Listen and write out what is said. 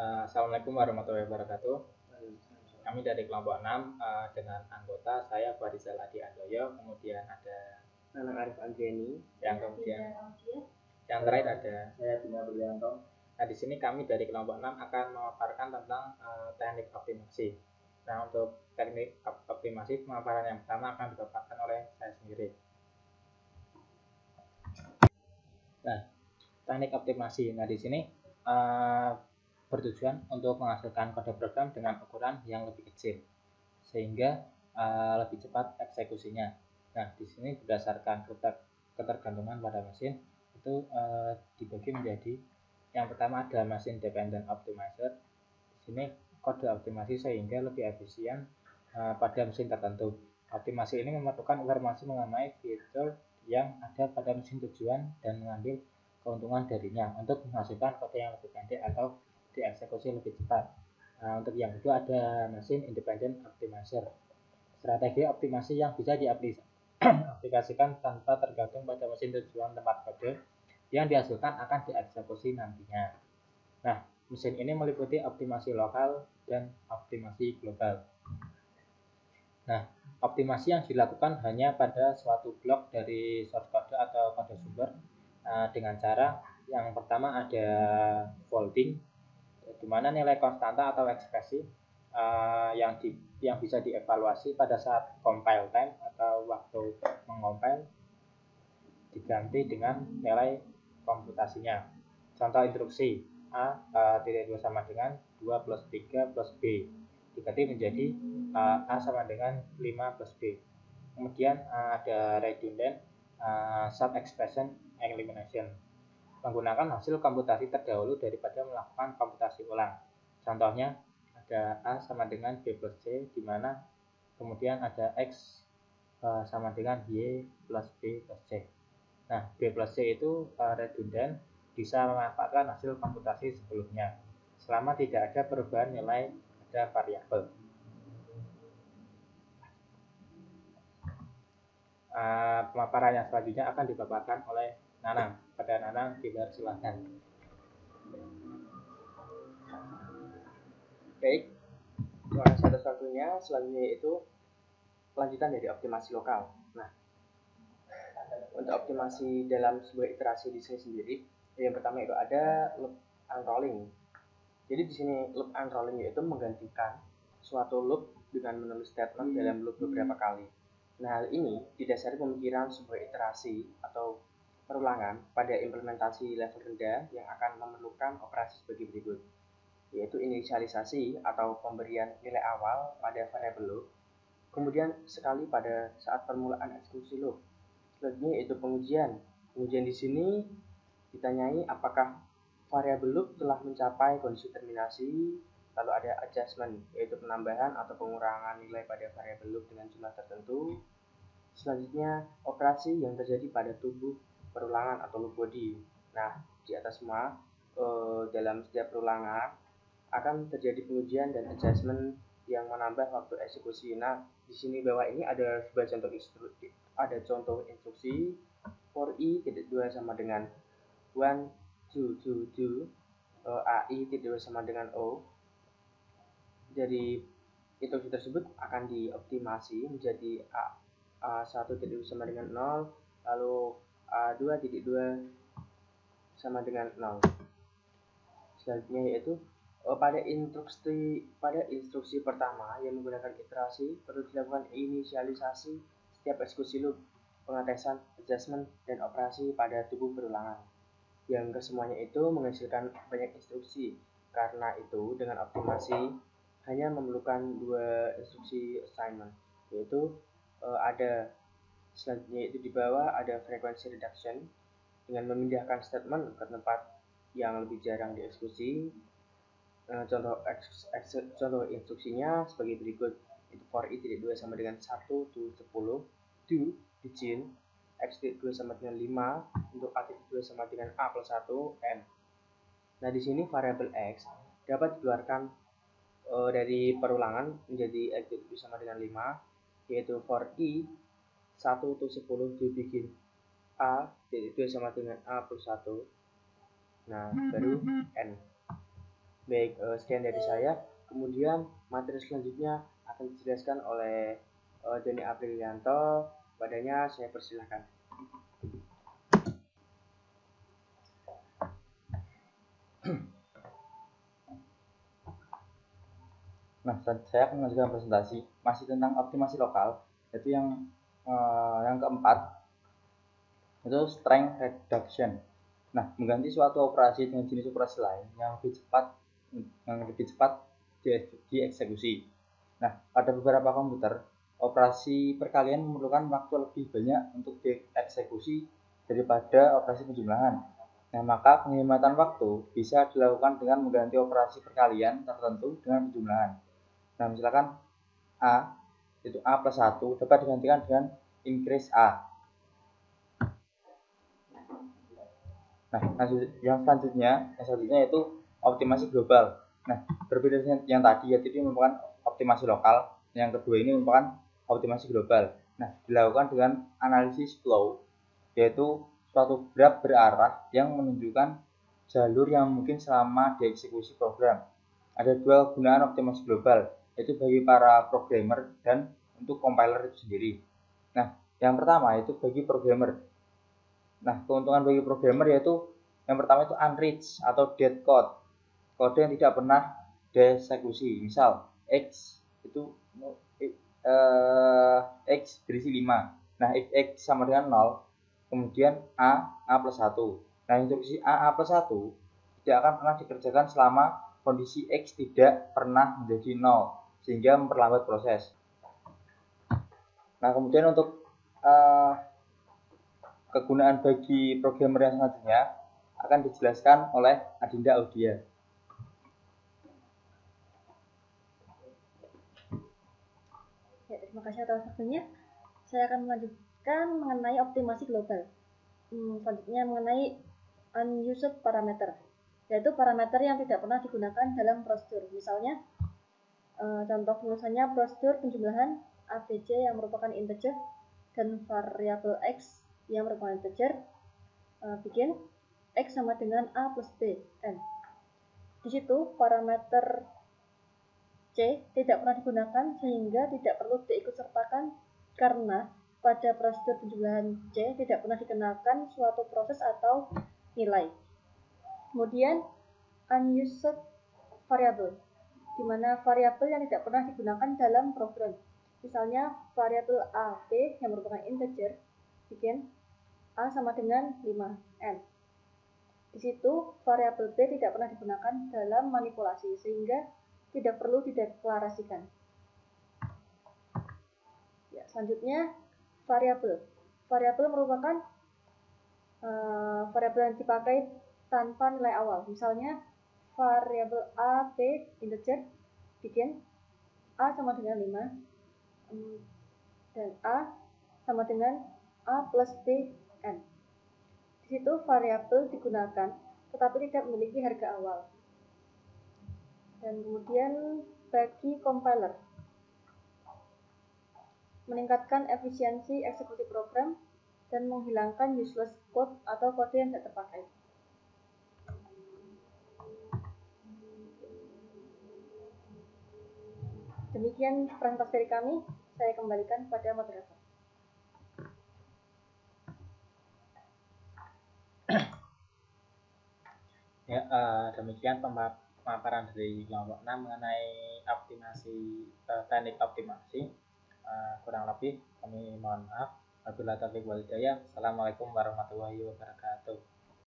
Assalamualaikum warahmatullahi wabarakatuh. Kami dari kelompok 6 dengan anggota saya Farizal Adi Andoyo, kemudian ada Nanang Arif Andriani, yang terakhir ada saya Bima Prianto. Nah, di sini kami dari kelompok 6 akan memaparkan tentang teknik optimasi. Nah, untuk teknik optimasi pemaparan yang pertama akan dipaparkan oleh saya sendiri. Nah, teknik optimasi. Nah, di sini bertujuan untuk menghasilkan kode program dengan ukuran yang lebih kecil sehingga lebih cepat eksekusinya. Nah, di sini berdasarkan ketergantungan pada mesin itu dibagi menjadi yang pertama ada mesin dependent optimizer. Di sini kode optimasi sehingga lebih efisien pada mesin tertentu. Optimasi ini memerlukan informasi mengenai fitur yang ada pada mesin tujuan dan mengambil keuntungan darinya untuk menghasilkan kode yang lebih pendek atau dieksekusi lebih cepat. Nah, untuk yang kedua ada mesin independent optimizer. Strategi optimasi yang bisa diaplikasikan tanpa tergantung pada mesin tujuan tempat kode yang dihasilkan akan dieksekusi nantinya. Nah, mesin ini meliputi optimasi lokal dan optimasi global. Nah, optimasi yang dilakukan hanya pada suatu blok dari source code atau kode sumber dengan cara yang pertama ada folding, di mana nilai konstanta atau ekspresi yang bisa dievaluasi pada saat compile time atau waktu mengompil diganti dengan nilai komputasinya. Contoh instruksi A,2 sama dengan 2 plus 3 plus B diganti menjadi A sama dengan 5 plus B. Kemudian ada redundant sub expression elimination, menggunakan hasil komputasi terdahulu daripada melakukan komputasi ulang. Contohnya ada A sama dengan B plus C, di mana kemudian ada X sama dengan Y plus B plus C. Nah, B plus C itu redundant, bisa memanfaatkan hasil komputasi sebelumnya selama tidak ada perubahan nilai pada variabel. Pemaparan yang selanjutnya akan dipaparkan oleh Nanang. Pada Nanang, silakan. Baik, satu-satunya selanjutnya yaitu lanjutan dari optimasi lokal. Nah, untuk optimasi dalam sebuah iterasi di sini sendiri, yang pertama itu ada loop unrolling. Jadi di sini loop unrolling yaitu menggantikan suatu loop dengan menulis statement dalam loop beberapa kali. Nah, hal ini didasari pemikiran sebuah iterasi atau perulangan pada implementasi level rendah yang akan memerlukan operasi sebagai berikut, yaitu inisialisasi atau pemberian nilai awal pada variabel loop, kemudian sekali pada saat permulaan eksekusi loop. Selanjutnya yaitu pengujian. Pengujian di sini ditanyai apakah variabel loop telah mencapai kondisi terminasi, lalu ada adjustment, yaitu penambahan atau pengurangan nilai pada variabel loop dengan jumlah tertentu. Selanjutnya, operasi yang terjadi pada tubuh perulangan atau loop body. Nah, di atas semua, dalam setiap perulangan akan terjadi pengujian dan adjustment yang menambah waktu eksekusi. Nah, di sini bawah ini ada sebuah contoh instruksi for i.2 sama dengan 1, 2, 2, 2, ai.2 sama dengan o. Jadi instruksi tersebut akan dioptimasi menjadi A1.2 sama dengan 0, lalu A2.2 sama dengan 0. Selanjutnya yaitu pada instruksi pertama yang menggunakan iterasi perlu dilakukan inisialisasi setiap eksekusi loop, pengetesan, adjustment, dan operasi pada tubuh perulangan. Yang kesemuanya itu menghasilkan banyak instruksi. Karena itu dengan optimasi hanya memerlukan 2 instruksi assignment, yaitu ada selanjutnya itu di bawah ada frequency reduction dengan memindahkan statement ke tempat yang lebih jarang dieksekusi. Contoh instruksinya sebagai berikut, itu for i.2 sama dengan 1 to 10, do begin x.2 sama dengan 5 untuk a.2 sama dengan a plus 1 n. Nah, di sini variabel x dapat dikeluarkan dari perulangan menjadi x.2 sama dengan 5, yaitu for i 1 to 10 do begin a.2 sama dengan a plus 1. Nah, baru n. Baik, sekian dari saya. Kemudian materi selanjutnya akan dijelaskan oleh Doni Aprilianto. Padanya saya persilahkan. Nah, saya akan mengajukan presentasi masih tentang optimasi lokal, yaitu yang keempat, itu strength reduction. Nah, mengganti suatu operasi dengan jenis operasi lain yang lebih cepat dieksekusi. Nah, pada beberapa komputer, operasi perkalian memerlukan waktu lebih banyak untuk dieksekusi daripada operasi penjumlahan. Nah, maka penghematan waktu bisa dilakukan dengan mengganti operasi perkalian tertentu dengan penjumlahan. Nah, misalkan A, itu A plus 1 dapat digantikan dengan increase A. Nah, yang selanjutnya yaitu optimasi global. Nah, berbeda dengan yang tadi, yaitu ini merupakan optimasi lokal. Yang kedua ini merupakan optimasi global. Nah, dilakukan dengan analisis flow, yaitu suatu graf berarah yang menunjukkan jalur yang mungkin selama dieksekusi program. Ada dua kegunaan optimasi global, yaitu bagi para programmer dan untuk compiler itu sendiri. Nah, yang pertama itu bagi programmer. Nah, keuntungan bagi programmer yaitu yang pertama itu unreached atau dead code, kode yang tidak pernah dieksekusi. Misal x itu x berisi 5. Nah, x sama dengan 0, kemudian a plus 1. Nah, instruksi a plus 1 tidak akan pernah dikerjakan selama kondisi x tidak pernah menjadi 0, sehingga memperlambat proses. Nah, kemudian untuk kegunaan bagi programmer yang selanjutnya akan dijelaskan oleh Adinda Audia. Ya, terima kasih atas waktunya. Saya akan melanjutkan mengenai optimasi global. Selanjutnya mengenai unused parameter, yaitu parameter yang tidak pernah digunakan dalam prosedur. Misalnya, contoh penulisannya prosedur penjumlahan ABC yang merupakan integer dan variabel x yang merupakan integer, bikin x sama dengan a plus b, n. Di situ parameter C tidak pernah digunakan sehingga tidak perlu diikutsertakan karena pada prosedur penjumlahan C tidak pernah dikenakan suatu proses atau nilai. Kemudian unused variable, di mana variabel yang tidak pernah digunakan dalam program. Misalnya variabel A, B yang merupakan integer, bikin A sama dengan 5n. Di situ variabel B tidak pernah digunakan dalam manipulasi sehingga tidak perlu dideklarasikan. Ya, selanjutnya variabel. Variabel merupakan variabel yang dipakai tanpa nilai awal. Misalnya variabel A, B, integer, bikin A sama dengan 5 dan A sama dengan A plus B, N. Di situ variabel digunakan tetapi tidak memiliki harga awal. Dan kemudian bagi compiler, meningkatkan efisiensi eksekusi program dan menghilangkan useless code atau kode yang tidak terpakai. Demikian presentasi dari kami, saya kembalikan kepada moderator. Ya, demikian pemaparan dari kelompok 6 mengenai optimasi, teknik optimasi. Kurang lebih kami mohon maaf. Wabillahi taufiq wal hidayah. Assalamualaikum warahmatullahi wabarakatuh.